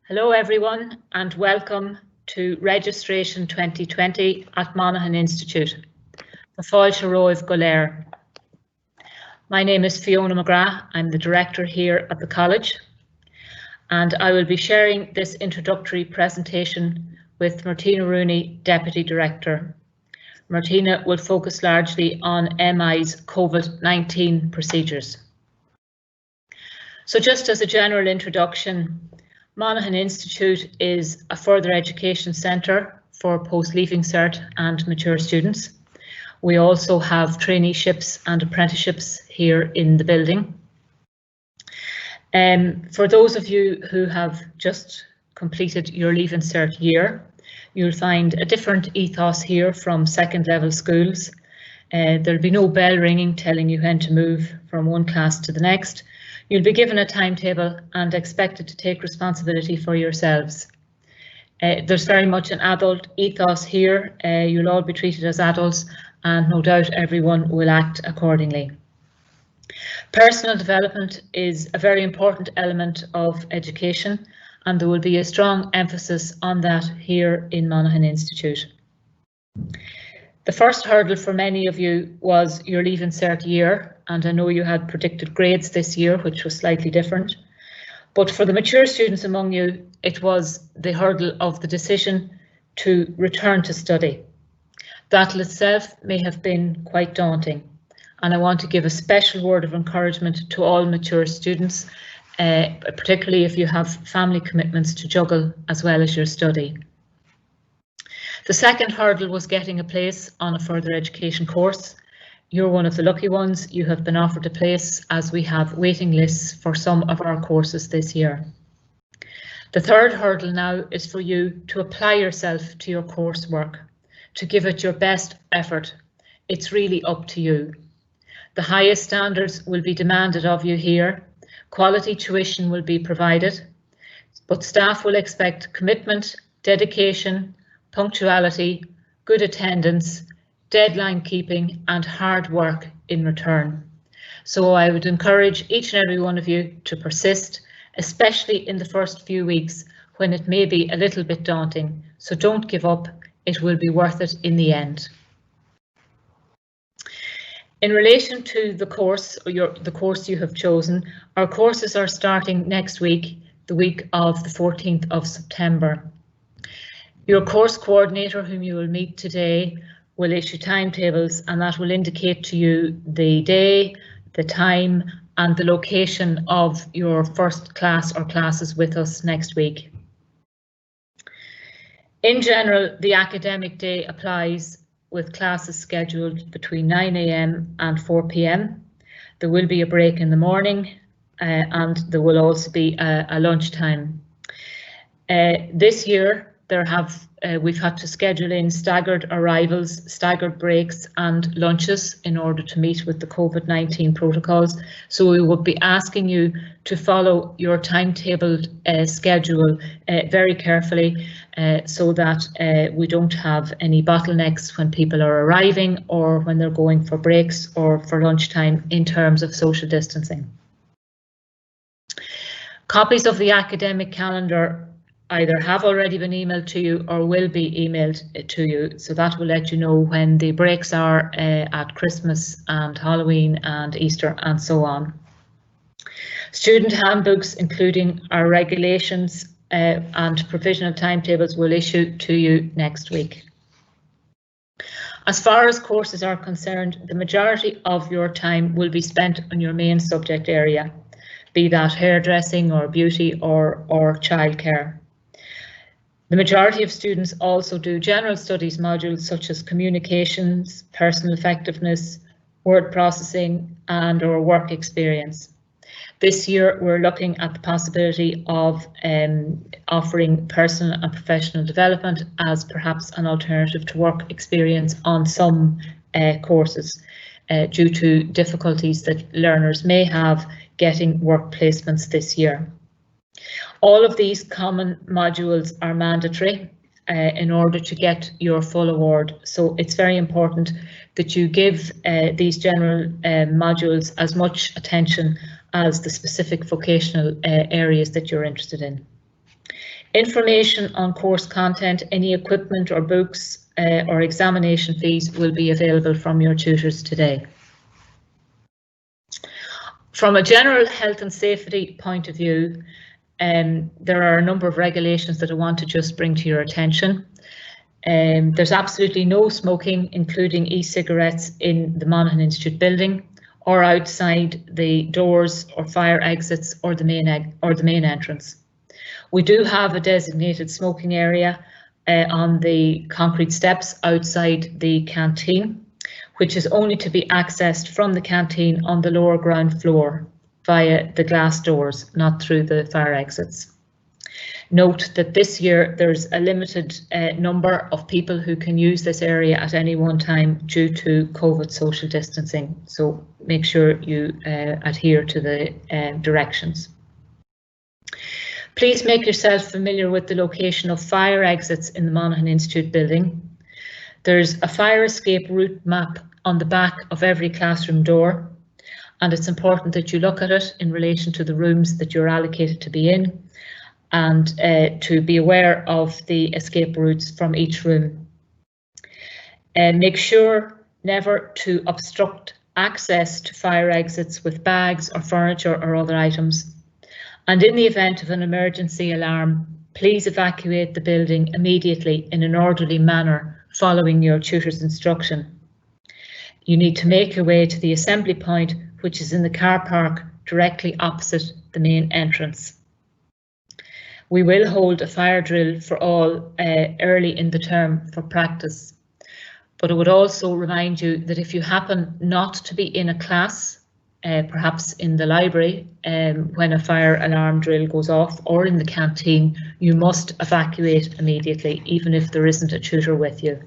Hello everyone and welcome to Registration 2020 at Monaghan Institute, the Fáilte Roimh go léir. My name is Fiona McGrath, I'm the Director here at the College, and I will be sharing this introductory presentation with Martina Rooney, Deputy Director. Martina will focus largely on MI's COVID-19 procedures. So just as a general introduction, Monaghan Institute is a further education centre for post-leaving cert and mature students. We also have traineeships and apprenticeships here in the building. For those of you who have just completed your Leaving Cert year, you'll find a different ethos here from second level schools. There'll be no bell ringing telling you when to move from one class to the next. You'll be given a timetable and expected to take responsibility for yourselves. There's very much an adult ethos here. You'll all be treated as adults and no doubt everyone will act accordingly. Personal development is a very important element of education and there will be a strong emphasis on that here in Monaghan Institute. The first hurdle for many of you was your Leaving Cert year, and I know you had predicted grades this year, which was slightly different. But for the mature students among you, it was the hurdle of the decision to return to study. That in itself may have been quite daunting, and I want to give a special word of encouragement to all mature students, particularly if you have family commitments to juggle as well as your study. The second hurdle was getting a place on a further education course. You're one of the lucky ones. You have been offered a place as we have waiting lists for some of our courses this year. The third hurdle now is for you to apply yourself to your coursework, to give it your best effort. It's really up to you. The highest standards will be demanded of you here. Quality tuition will be provided, but staff will expect commitment, dedication, punctuality, good attendance, deadline keeping and hard work in return. So I would encourage each and every one of you to persist, especially in the first few weeks when it may be a little bit daunting. So don't give up, it will be worth it in the end. In relation to the course, or the course you have chosen, our courses are starting next week, the week of the 14th of September. Your course coordinator, whom you will meet today, will issue timetables and that will indicate to you the day, the time and the location of your first class or classes with us next week. In general, the academic day applies with classes scheduled between 9 AM and 4 PM. There will be a break in the morning and there will also be a lunchtime. This year, we've had to schedule in staggered arrivals, staggered breaks and lunches in order to meet with the COVID-19 protocols. So we will be asking you to follow your timetabled schedule very carefully so that we don't have any bottlenecks when people are arriving or when they're going for breaks or for lunchtime in terms of social distancing. Copies of the academic calendar either have already been emailed to you or will be emailed to you, so that will let you know when the breaks are at Christmas and Halloween and Easter and so on. Student handbooks, including our regulations and provisional timetables, will issue to you next week. As far as courses are concerned, the majority of your time will be spent on your main subject area, be that hairdressing or beauty or childcare. The majority of students also do general studies modules such as communications, personal effectiveness, word processing and/or work experience. This year we're looking at the possibility of offering personal and professional development as perhaps an alternative to work experience on some courses due to difficulties that learners may have getting work placements this year. All of these common modules are mandatory in order to get your full award. So it's very important that you give these general modules as much attention as the specific vocational areas that you're interested in. Information on course content, any equipment or books or examination fees will be available from your tutors today. From a general health and safety point of view, there are a number of regulations that I want to just bring to your attention. There's absolutely no smoking, including e-cigarettes, in the Monaghan Institute building or outside the doors or fire exits or the main entrance. We do have a designated smoking area on the concrete steps outside the canteen, which is only to be accessed from the canteen on the lower ground floor via the glass doors, not through the fire exits. Note that this year there's a limited number of people who can use this area at any one time due to COVID social distancing, so make sure you adhere to the directions. Please make yourself familiar with the location of fire exits in the Monaghan Institute building. There's a fire escape route map on the back of every classroom door, and it's important that you look at it in relation to the rooms that you're allocated to be in, and to be aware of the escape routes from each room. Make sure never to obstruct access to fire exits with bags or furniture or other items. And in the event of an emergency alarm, please evacuate the building immediately in an orderly manner following your tutor's instruction. You need to make your way to the assembly point, which is in the car park directly opposite the main entrance. We will hold a fire drill for all early in the term for practice, but I would also remind you that if you happen not to be in a class, perhaps in the library when a fire alarm drill goes off, or in the canteen, you must evacuate immediately, even if there isn't a tutor with you.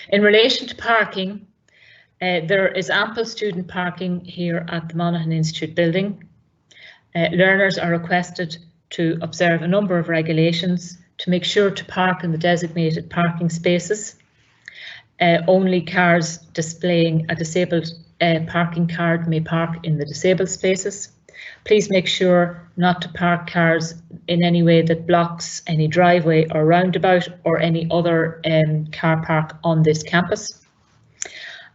In relation to parking, there is ample student parking here at the Monaghan Institute building. Learners are requested to observe a number of regulations to make sure to park in the designated parking spaces. Only cars displaying a disabled parking card may park in the disabled spaces. Please make sure not to park cars in any way that blocks any driveway or roundabout or any other car park on this campus,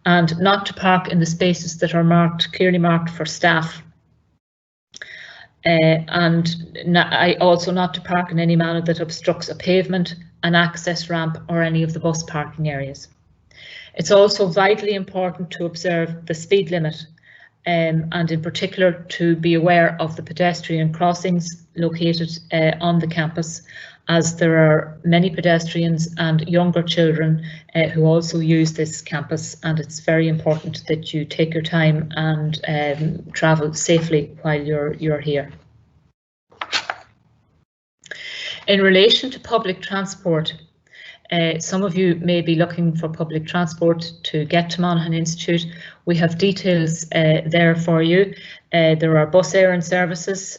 and not to park in the spaces that are clearly marked for staff. Also not to park in any manner that obstructs a pavement, an access ramp or any of the bus parking areas. It's also vitally important to observe the speed limit and in particular to be aware of the pedestrian crossings located on the campus, as there are many pedestrians and younger children who also use this campus, and it's very important that you take your time and travel safely while you're here. In relation to public transport, some of you may be looking for public transport to get to Monaghan Institute. We have details there for you. There are bus Éireann services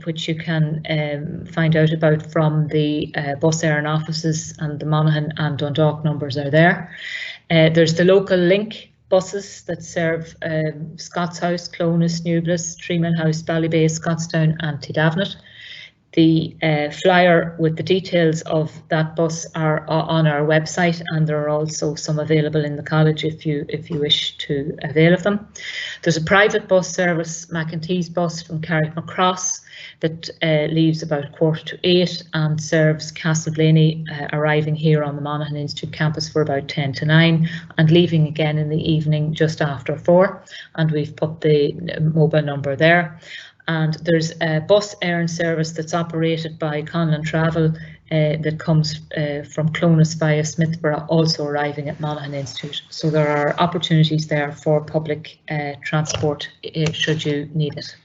which you can find out about from the bus Éireann offices, and the Monaghan and Dundalk numbers are there. There's the local link buses that serve Scotshouse, Clonus, Newglas, Treeman House, Ballybay, Scottstown and Tidavnet. The flyer with the details of that bus are on our website, and there are also some available in the college if you wish to avail of them. There's a private bus service, McEntee's bus from Carrickmacross, that leaves about 7:45 and serves Castleblaney, arriving here on the Monaghan Institute campus for about 9:10 and leaving again in the evening just after 4, and we've put the mobile number there. And there's a bus Éireann service that's operated by Conlon Travel that comes from Clonus via Smithborough, also arriving at Monaghan Institute. So there are opportunities there for public transport should you need it.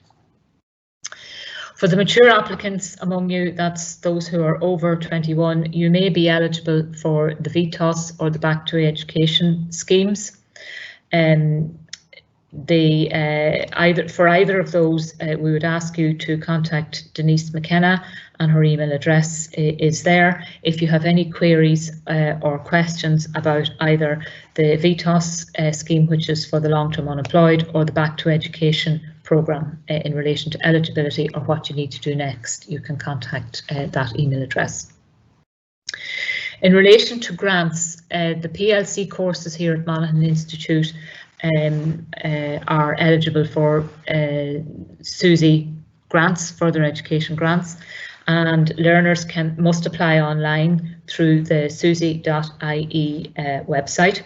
For the mature applicants among you, that's those who are over 21, you may be eligible for the VTOS or the Back to Education schemes. For either of those, we would ask you to contact Denise McKenna, and her email address is there. If you have any queries or questions about either the VTOS scheme, which is for the long-term unemployed, or the Back to Education programme in relation to eligibility or what you need to do next, you can contact that email address. In relation to grants, the PLC courses here at Monaghan Institute are eligible for SUSI grants, further education grants, and learners must apply online through the susi.ie website.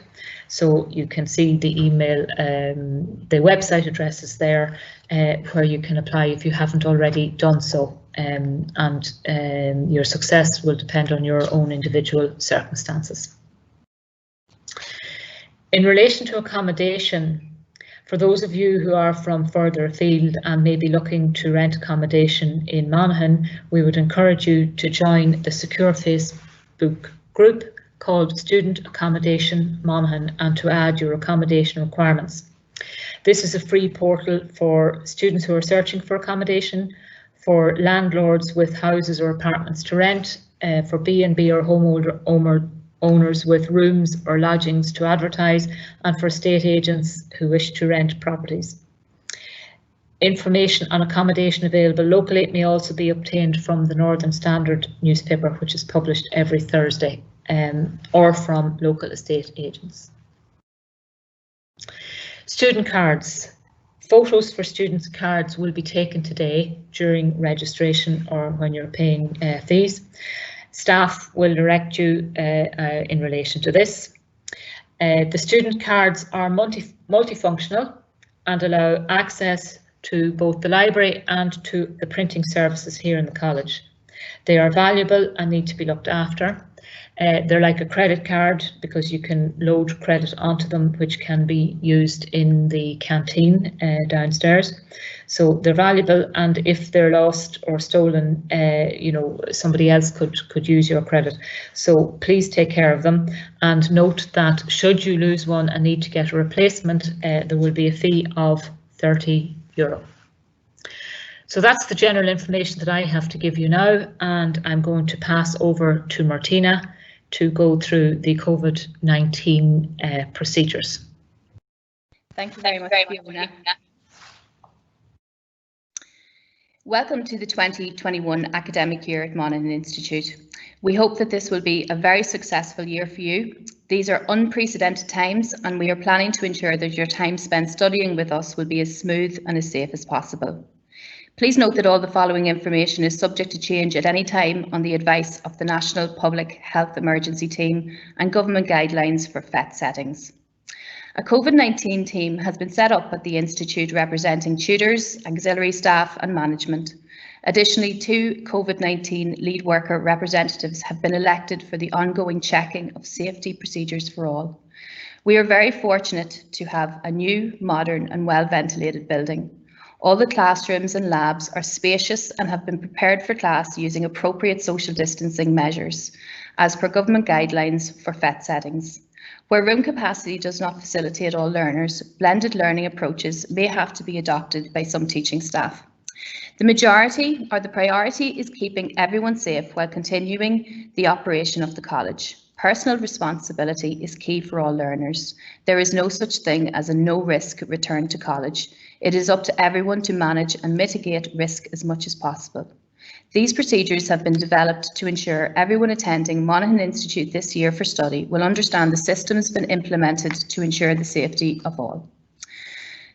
So you can see the email, the website address is there where you can apply if you haven't already done so. And your success will depend on your own individual circumstances. In relation to accommodation, for those of you who are from further afield and may be looking to rent accommodation in Monaghan, we would encourage you to join the secure Facebook group called Student Accommodation Monaghan and to add your accommodation requirements. This is a free portal for students who are searching for accommodation, for landlords with houses or apartments to rent, for B&B or homeowners with rooms or lodgings to advertise, and for estate agents who wish to rent properties. Information on accommodation available locally may also be obtained from the Northern Standard newspaper, which is published every Thursday, or from local estate agents. Student cards. Photos for students' cards will be taken today during registration or when you're paying fees. Staff will direct you in relation to this. The student cards are multifunctional and allow access to both the library and to the printing services here in the college. They are valuable and need to be looked after. They're like a credit card because you can load credit onto them, which can be used in the canteen downstairs. So they're valuable, and if they're lost or stolen, you know, somebody else could use your credit. So please take care of them, and note that should you lose one and need to get a replacement, there will be a fee of €30. So that's the general information that I have to give you now, and I'm going to pass over to Martina to go through the COVID-19 procedures. Thank you very much, Fiona. Welcome to the 2021 academic year at Monaghan Institute. We hope that this will be a very successful year for you. These are unprecedented times, and we are planning to ensure that your time spent studying with us will be as smooth and as safe as possible. Please note that all the following information is subject to change at any time on the advice of the National Public Health Emergency Team and government guidelines for FET settings. A COVID-19 team has been set up at the Institute representing tutors, auxiliary staff and management. Additionally, 2 COVID-19 lead worker representatives have been elected for the ongoing checking of safety procedures for all. We are very fortunate to have a new, modern and well-ventilated building. All the classrooms and labs are spacious and have been prepared for class using appropriate social distancing measures, as per government guidelines for FET settings. Where room capacity does not facilitate all learners, blended learning approaches may have to be adopted by some teaching staff. The majority or the priority is keeping everyone safe while continuing the operation of the college. Personal responsibility is key for all learners. There is no such thing as a no-risk return to college. It is up to everyone to manage and mitigate risk as much as possible. These procedures have been developed to ensure everyone attending Monaghan Institute this year for study will understand the systems been implemented to ensure the safety of all.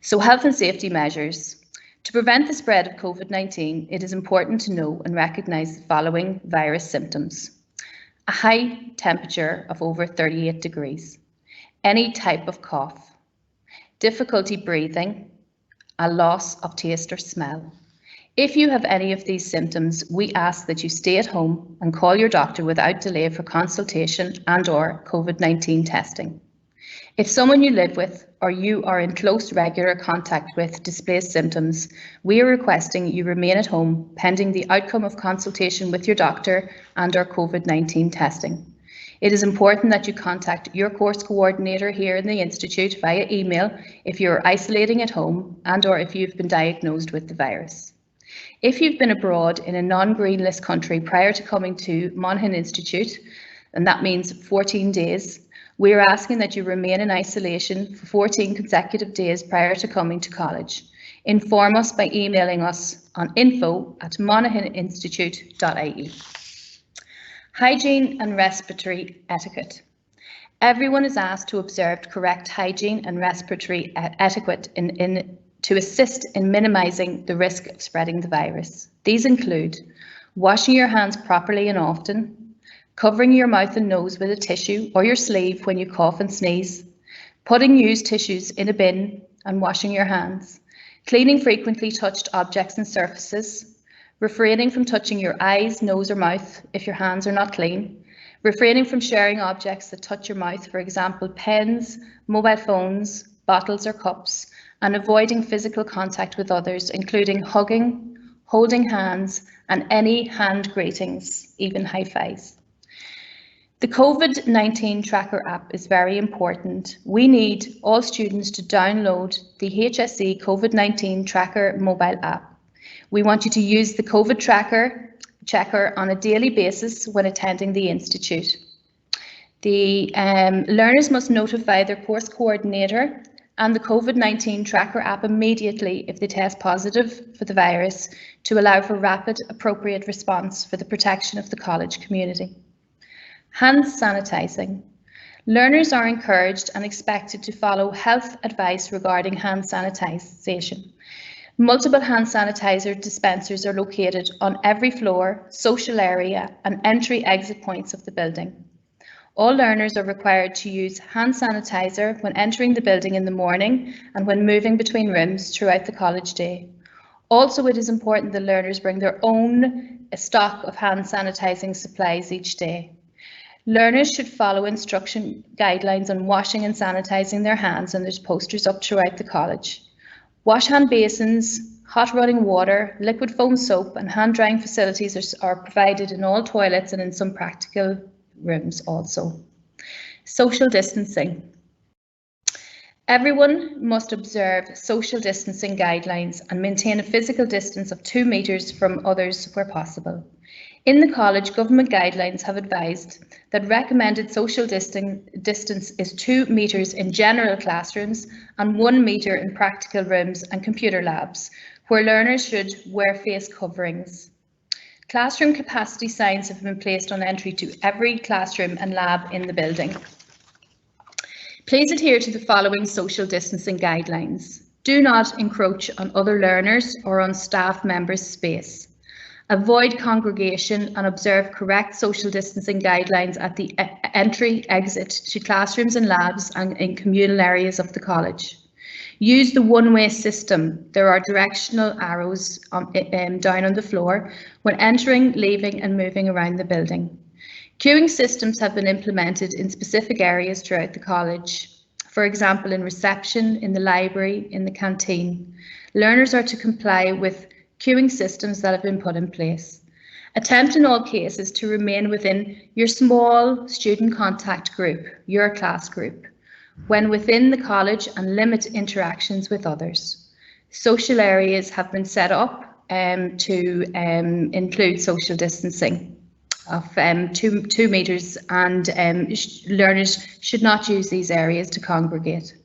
So, health and safety measures. To prevent the spread of COVID-19, it is important to know and recognise the following virus symptoms. A high temperature of over 38 degrees, any type of cough, difficulty breathing, a loss of taste or smell. If you have any of these symptoms, we ask that you stay at home and call your doctor without delay for consultation and/or COVID-19 testing. If someone you live with or you are in close regular contact with displays symptoms, we are requesting you remain at home pending the outcome of consultation with your doctor and/or COVID-19 testing. It is important that you contact your course coordinator here in the Institute via email if you are isolating at home and/or if you've been diagnosed with the virus. If you've been abroad in a non-green list country prior to coming to Monaghan Institute, and that means 14 days, we are asking that you remain in isolation for 14 consecutive days prior to coming to college. Inform us by emailing us on info@monaghaninstitute.ie. Hygiene and respiratory etiquette. Everyone is asked to observe correct hygiene and respiratory etiquette to assist in minimising the risk of spreading the virus. These include washing your hands properly and often, covering your mouth and nose with a tissue or your sleeve when you cough and sneeze, putting used tissues in a bin and washing your hands, cleaning frequently touched objects and surfaces, refraining from touching your eyes, nose or mouth if your hands are not clean, refraining from sharing objects that touch your mouth, for example, pens, mobile phones, bottles or cups, and avoiding physical contact with others, including hugging, holding hands, and any hand greetings, even high fives. The COVID-19 tracker app is very important. We need all students to download the HSE COVID-19 tracker mobile app. We want you to use the COVID checker on a daily basis when attending the institute. The learners must notify their course coordinator and the COVID-19 tracker app immediately if they test positive for the virus to allow for rapid, appropriate response for the protection of the college community. Hand sanitising. Learners are encouraged and expected to follow health advice regarding hand sanitisation. Multiple hand sanitizer dispensers are located on every floor, social area, and entry-exit points of the building. All learners are required to use hand sanitizer when entering the building in the morning and when moving between rooms throughout the college day. Also, it is important that learners bring their own stock of hand sanitizing supplies each day. Learners should follow instruction guidelines on washing and sanitizing their hands, and there's posters up throughout the college. Wash hand basins, hot running water, liquid foam soap, and hand drying facilities are provided in all toilets and in some practical rooms also. Social distancing. Everyone must observe social distancing guidelines and maintain a physical distance of 2 meters from others where possible. In the college, government guidelines have advised that recommended social distance is 2 meters in general classrooms and 1 meter in practical rooms and computer labs, where learners should wear face coverings. Classroom capacity signs have been placed on entry to every classroom and lab in the building. Please adhere to the following social distancing guidelines. Do not encroach on other learners or on staff members' space. Avoid congregation and observe correct social distancing guidelines at the entry/exit to classrooms and labs and in communal areas of the college. Use the one-way system. There are directional arrows down on the floor when entering, leaving and moving around the building. Queuing systems have been implemented in specific areas throughout the college. For example, in reception, in the library, in the canteen. Learners are to comply with queuing systems that have been put in place. Attempt in all cases to remain within your small student contact group, your class group, when within the college, and limit interactions with others. Social areas have been set up to include social distancing of 2 meters, and learners should not use these areas to congregate.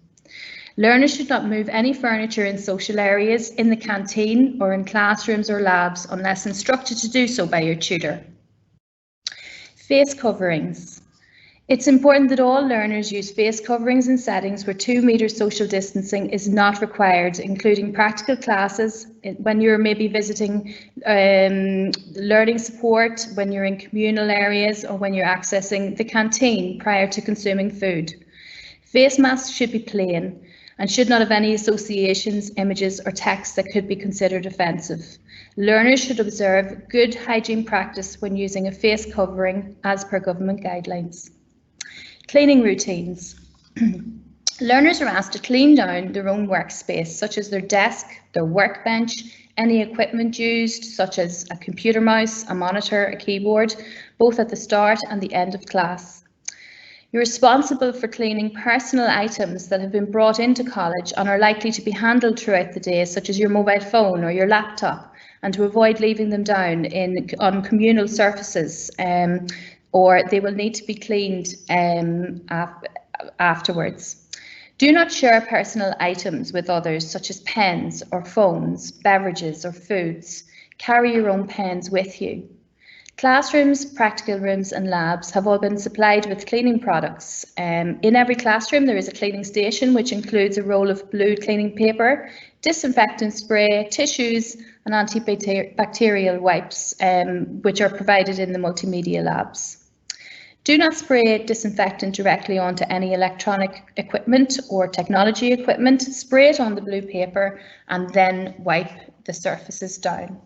Learners should not move any furniture in social areas, in the canteen or in classrooms or labs unless instructed to do so by your tutor. Face coverings. It's important that all learners use face coverings in settings where 2 meter social distancing is not required, including practical classes, when you're maybe visiting learning support, when you're in communal areas, or when you're accessing the canteen prior to consuming food. Face masks should be plain and should not have any associations, images or text that could be considered offensive. Learners should observe good hygiene practice when using a face covering as per government guidelines. Cleaning routines. Learners are asked to clean down their own workspace, such as their desk, their workbench, any equipment used, such as a computer mouse, a monitor, a keyboard, both at the start and the end of class. You're responsible for cleaning personal items that have been brought into college and are likely to be handled throughout the day, such as your mobile phone or your laptop, and to avoid leaving them down on communal surfaces, or they will need to be cleaned afterwards. Do not share personal items with others, such as pens or phones, beverages or foods. Carry your own pens with you. Classrooms, practical rooms and labs have all been supplied with cleaning products. In every classroom there is a cleaning station which includes a roll of blue cleaning paper, disinfectant spray, tissues and antibacterial wipes, which are provided in the multimedia labs. Do not spray disinfectant directly onto any electronic equipment or technology equipment. Spray it on the blue paper and then wipe the surfaces down.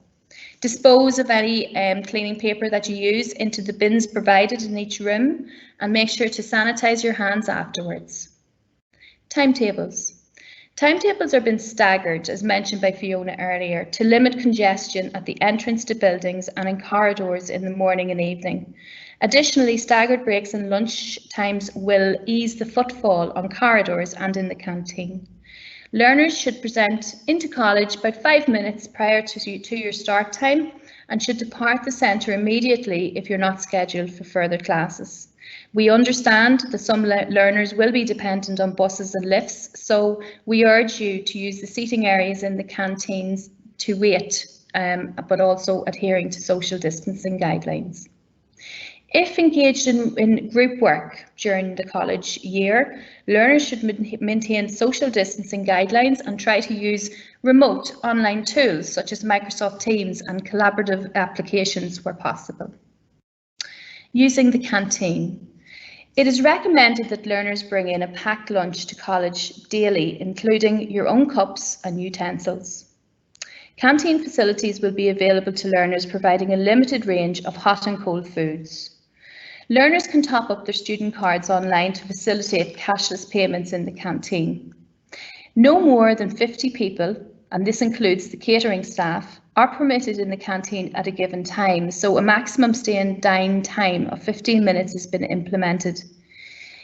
Dispose of any cleaning paper that you use into the bins provided in each room and make sure to sanitize your hands afterwards. Timetables. Timetables have been staggered, as mentioned by Fiona earlier, to limit congestion at the entrance to buildings and in corridors in the morning and evening. Additionally, staggered breaks and lunch times will ease the footfall on corridors and in the canteen. Learners should present into college about 5 minutes prior to your start time and should depart the centre immediately if you're not scheduled for further classes. We understand that some learners will be dependent on buses and lifts, so we urge you to use the seating areas in the canteens to wait, but also adhering to social distancing guidelines. If engaged in group work during the college year, learners should maintain social distancing guidelines and try to use remote online tools such as Microsoft Teams and collaborative applications where possible. Using the canteen. It is recommended that learners bring in a packed lunch to college daily, including your own cups and utensils. Canteen facilities will be available to learners, providing a limited range of hot and cold foods. Learners can top up their student cards online to facilitate cashless payments in the canteen. No more than 50 people, and this includes the catering staff, are permitted in the canteen at a given time, so a maximum stay and dine time of 15 minutes has been implemented.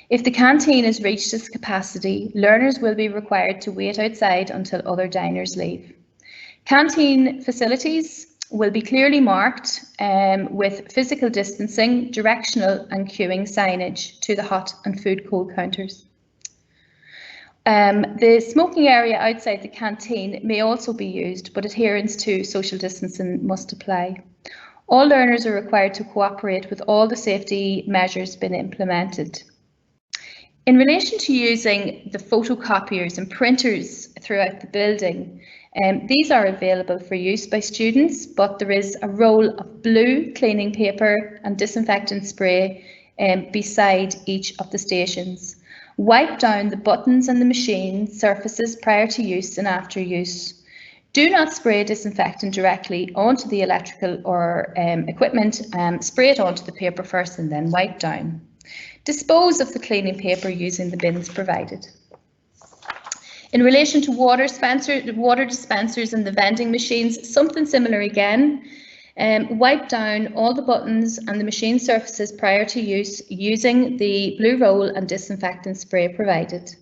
If the canteen has reached its capacity, learners will be required to wait outside until other diners leave. Canteen facilities will be clearly marked with physical distancing, directional and queuing signage to the hot and food cold counters. The smoking area outside the canteen may also be used, but adherence to social distancing must apply. All learners are required to cooperate with all the safety measures being implemented. In relation to using the photocopiers and printers throughout the building, these are available for use by students, but there is a roll of blue cleaning paper and disinfectant spray beside each of the stations. Wipe down the buttons and the machine surfaces prior to use and after use. Do not spray disinfectant directly onto the electrical or equipment. Spray it onto the paper first and then wipe down. Dispose of the cleaning paper using the bins provided. In relation to water dispensers and the vending machines, something similar again. Wipe down all the buttons and the machine surfaces prior to use using the blue roll and disinfectant spray provided.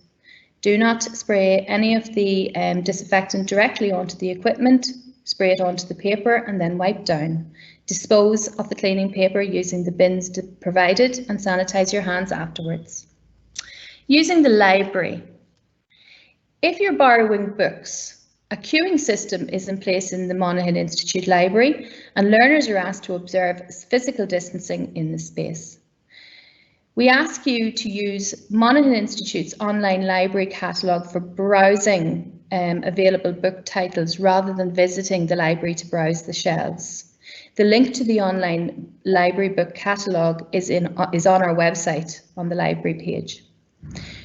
Do not spray any of the disinfectant directly onto the equipment. Spray it onto the paper and then wipe down. Dispose of the cleaning paper using the bins provided and sanitize your hands afterwards. Using the library. If you're borrowing books, a queuing system is in place in the Monaghan Institute Library and learners are asked to observe physical distancing in the space. We ask you to use Monaghan Institute's online library catalogue for browsing available book titles rather than visiting the library to browse the shelves. The link to the online library book catalogue is on our website on the library page.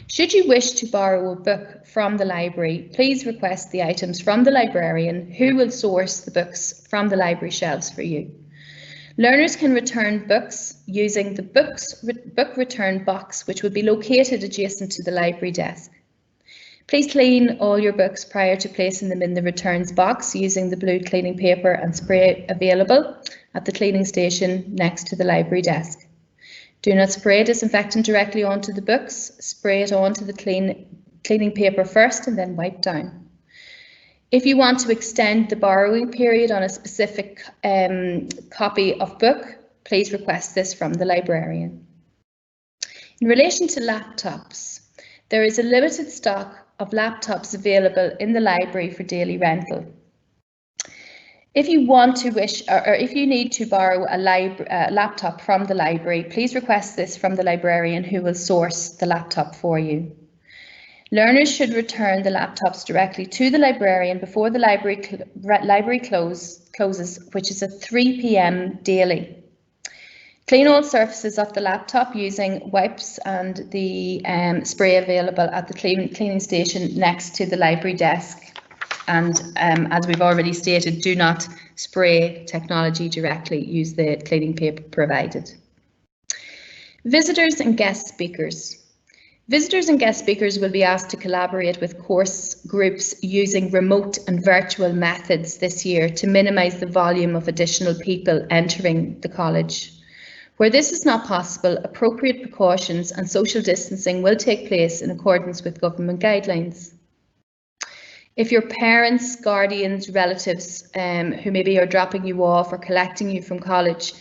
Should you wish to borrow a book from the library, please request the items from the librarian, who will source the books from the library shelves for you. Learners can return books using the book return box, which will be located adjacent to the library desk. Please clean all your books prior to placing them in the returns box using the blue cleaning paper and spray available at the cleaning station next to the library desk. Do not spray disinfectant directly onto the books. Spray it onto the cleaning paper first and then wipe down. If you want to extend the borrowing period on a specific copy of book, please request this from the librarian. In relation to laptops, There is a limited stock of laptops available in the library for daily rental. If you want to or if you need to borrow a laptop from the library, please request this from the librarian who will source the laptop for you. Learners should return the laptops directly to the librarian before the library closes, which is at 3 p.m. daily. Clean all surfaces of the laptop using wipes and the spray available at the cleaning station next to the library desk. And as we've already stated, do not spray technology directly, use the cleaning paper provided. Visitors and guest speakers. Visitors and guest speakers will be asked to collaborate with course groups using remote and virtual methods this year to minimise the volume of additional people entering the college. Where this is not possible, appropriate precautions and social distancing will take place in accordance with government guidelines. If your parents, guardians, relatives who maybe are dropping you off or collecting you from college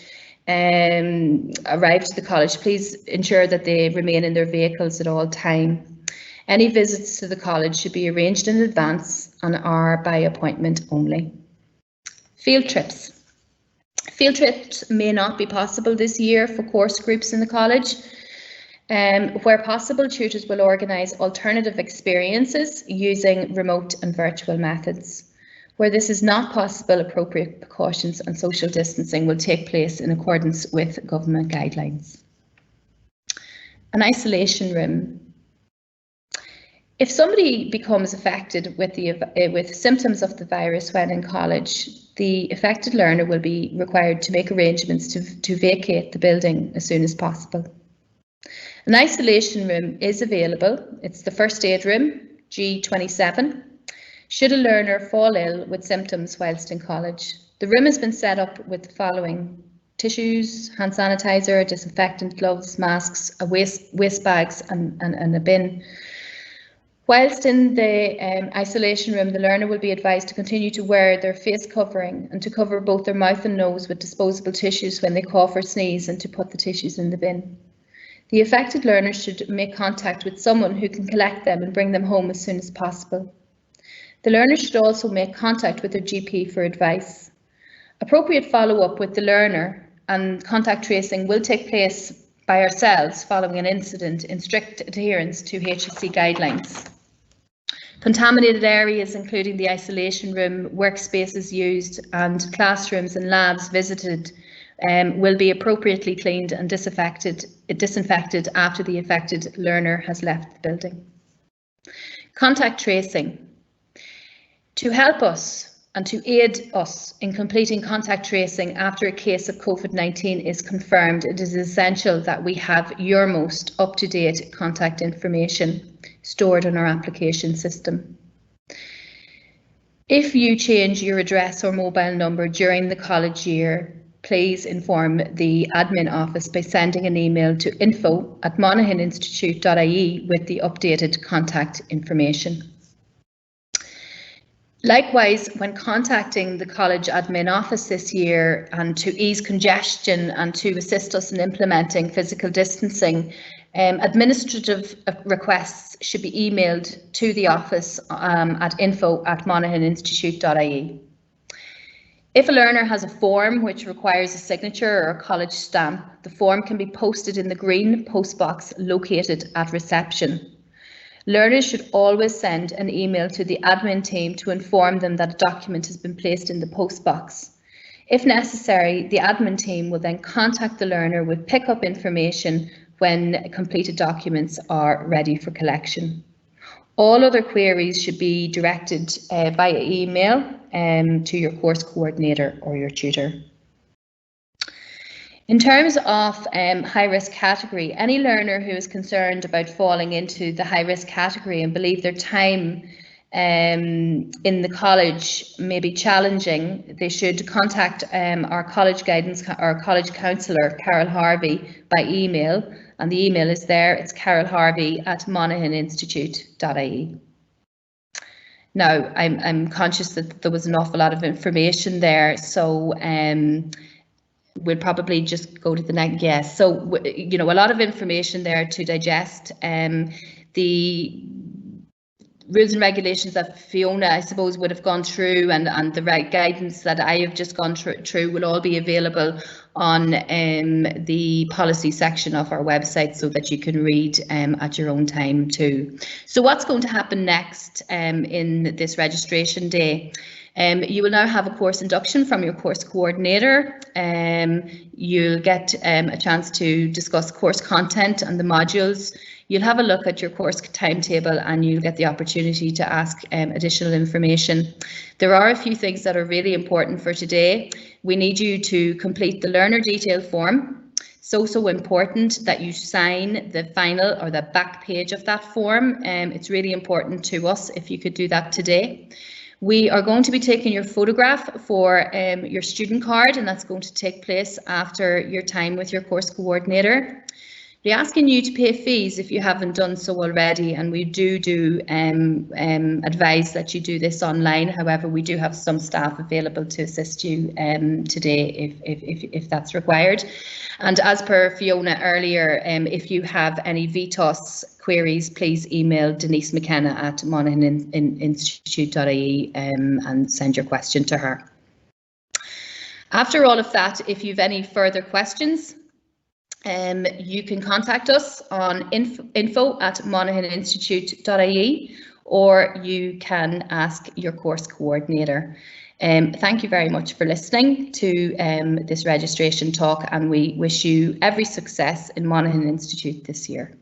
arrive to the college, please ensure that they remain in their vehicles at all time. Any visits to the college should be arranged in advance and are by appointment only. Field trips. Field trips may not be possible this year for course groups in the college. Where possible, tutors will organise alternative experiences using remote and virtual methods. Where this is not possible, appropriate precautions and social distancing will take place in accordance with government guidelines. An isolation room. If somebody becomes affected with symptoms of the virus when in college, the affected learner will be required to make arrangements to vacate the building as soon as possible. An isolation room is available. It's the first aid room, G27, should a learner fall ill with symptoms whilst in college. The room has been set up with the following: tissues, hand sanitizer, disinfectant, gloves, masks, waste bags and a bin. Whilst in the isolation room, the learner will be advised to continue to wear their face covering and to cover both their mouth and nose with disposable tissues when they cough or sneeze, and to put the tissues in the bin. The affected learners should make contact with someone who can collect them and bring them home as soon as possible. The learner should also make contact with their GP for advice. Appropriate follow-up with the learner and contact tracing will take place by ourselves following an incident in strict adherence to HSE guidelines. Contaminated areas, including the isolation room, workspaces used, and classrooms and labs visited, will be appropriately cleaned and disinfected after the affected learner has left the building. Contact tracing. To help us and to aid us in completing contact tracing after a case of COVID-19 is confirmed, it is essential that we have your most up-to-date contact information stored on our application system. If you change your address or mobile number during the college year, please inform the admin office by sending an email to info@monaghaninstitute.ie with the updated contact information. Likewise, when contacting the college admin office this year, and to ease congestion and to assist us in implementing physical distancing, administrative requests should be emailed to the office at info@monaghaninstitute.ie. If a learner has a form which requires a signature or a college stamp, the form can be posted in the green postbox located at reception. Learners should always send an email to the admin team to inform them that a document has been placed in the postbox. If necessary, the admin team will then contact the learner with pickup information when completed documents are ready for collection. All other queries should be directed via email to your course coordinator or your tutor. In terms of high-risk category, any learner who is concerned about falling into the high-risk category and believe their time in the college may be challenging, they should contact our college guidance or college counsellor, Carol Harvey, by email, and the email is there. It's carolharvey@monaghaninstitute.ie. Now, I'm conscious that there was an awful lot of information there, so we'll probably just go to the next. Yes, so you know, a lot of information there to digest. the rules and regulations that Fiona, I suppose, would have gone through, and the right guidance that I have just gone through will all be available on the policy section of our website, so that you can read at your own time too. So what's going to happen next in this registration day? You will now have a course induction from your course coordinator. You'll get a chance to discuss course content and the modules. You'll have a look at your course timetable, and you'll get the opportunity to ask additional information. There are a few things that are really important for today. We need you to complete the learner detail form. So important that you sign the final or the back page of that form. It's really important to us if you could do that today. We are going to be taking your photograph for your student card, and that's going to take place after your time with your course coordinator. We're asking you to pay fees if you haven't done so already, and we do advise that you do this online. However, we do have some staff available to assist you today if that's required. And as per Fiona earlier, if you have any VTOS queries, please email Denise McKenna at monaghaninstitute.ie and send your question to her. After all of that, if you've any further questions, you can contact us on info@monaghaninstitute.ie, or you can ask your course coordinator. Thank you very much for listening to this registration talk, and we wish you every success in Monaghan Institute this year.